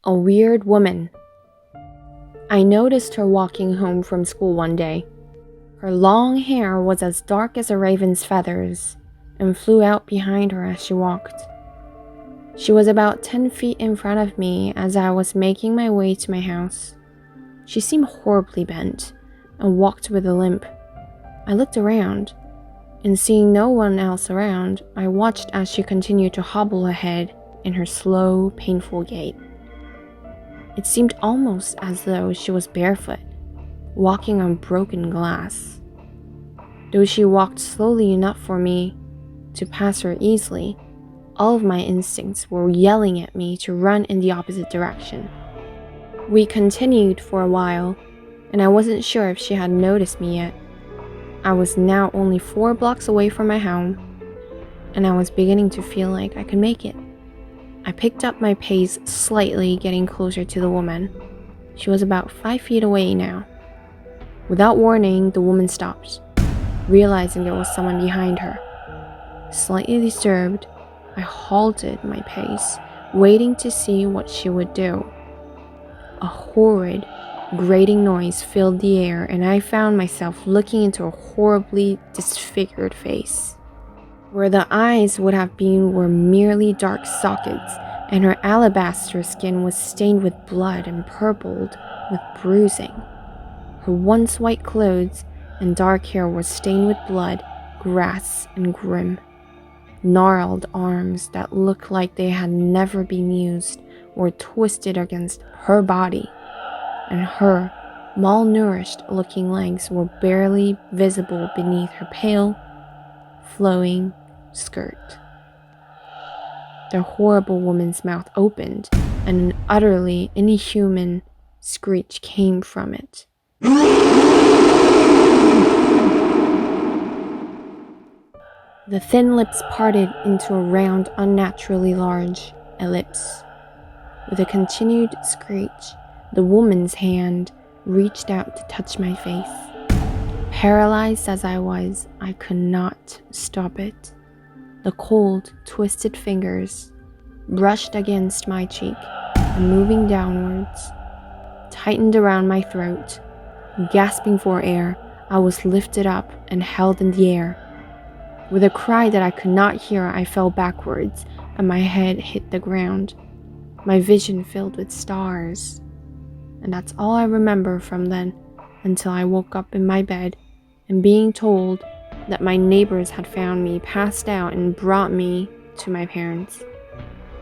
A weird woman. I noticed her walking home from school one day. Her long hair was as dark as a raven's feathers and flew out behind her as she walked. She was about 10 feet in front of me as I was making my way to my house. She seemed horribly bent and walked with a limp. I looked around, and seeing no one else around, I watched as she continued to hobble ahead in her slow, painful gait. It seemed almost as though she was barefoot, walking on broken glass. Though she walked slowly enough for me to pass her easily, all of my instincts were yelling at me to run in the opposite direction. We continued for a while, and I wasn't sure if she had noticed me yet. I was now only 4 blocks away from my home, and I was beginning to feel like I could make it. I picked up my pace slightly, getting closer to the woman. She was about 5 feet away now. Without warning, the woman stopped, realizing there was someone behind her. Slightly disturbed, I halted my pace, waiting to see what she would do. A horrid, grating noise filled the air, and I found myself looking into a horribly disfigured face. Where the eyes would have been were merely dark sockets, and her alabaster skin was stained with blood and purpled with bruising. Her once white clothes and dark hair were stained with blood, grass, and grim. Gnarled arms that looked like they had never been used were twisted against her body, and her malnourished-looking legs were barely visible beneath her pale, flowing skirt. The horrible woman's mouth opened, and an utterly inhuman screech came from it. The thin lips parted into a round, unnaturally large ellipse. With a continued screech, the woman's hand reached out to touch my face. Paralyzed as I was, I could not stop it. The cold, twisted fingers brushed against my cheek and, moving downwards, tightened around my throat. Gasping for air, I was lifted up and held in the air. With a cry that I could not hear, I fell backwards and my head hit the ground. My vision filled with stars. And that's all I remember from then until I woke up in my bed and being told that my neighbors had found me passed out and brought me to my parents.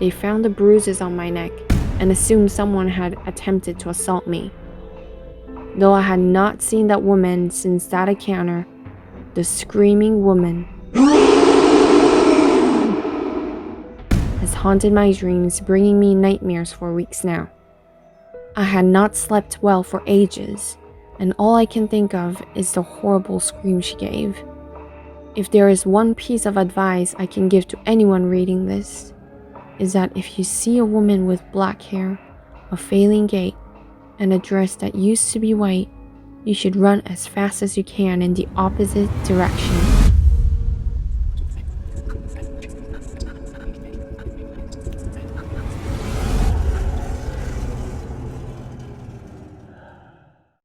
They found the bruises on my neck and assumed someone had attempted to assault me. Though I had not seen that woman since that encounter, the screaming woman has haunted my dreams, bringing me nightmares for weeks now. I had not slept well for ages, and all I can think of is the horrible scream she gave. If there is one piece of advice I can give to anyone reading this, is that if you see a woman with black hair, a failing gait, and a dress that used to be white, you should run as fast as you can in the opposite direction.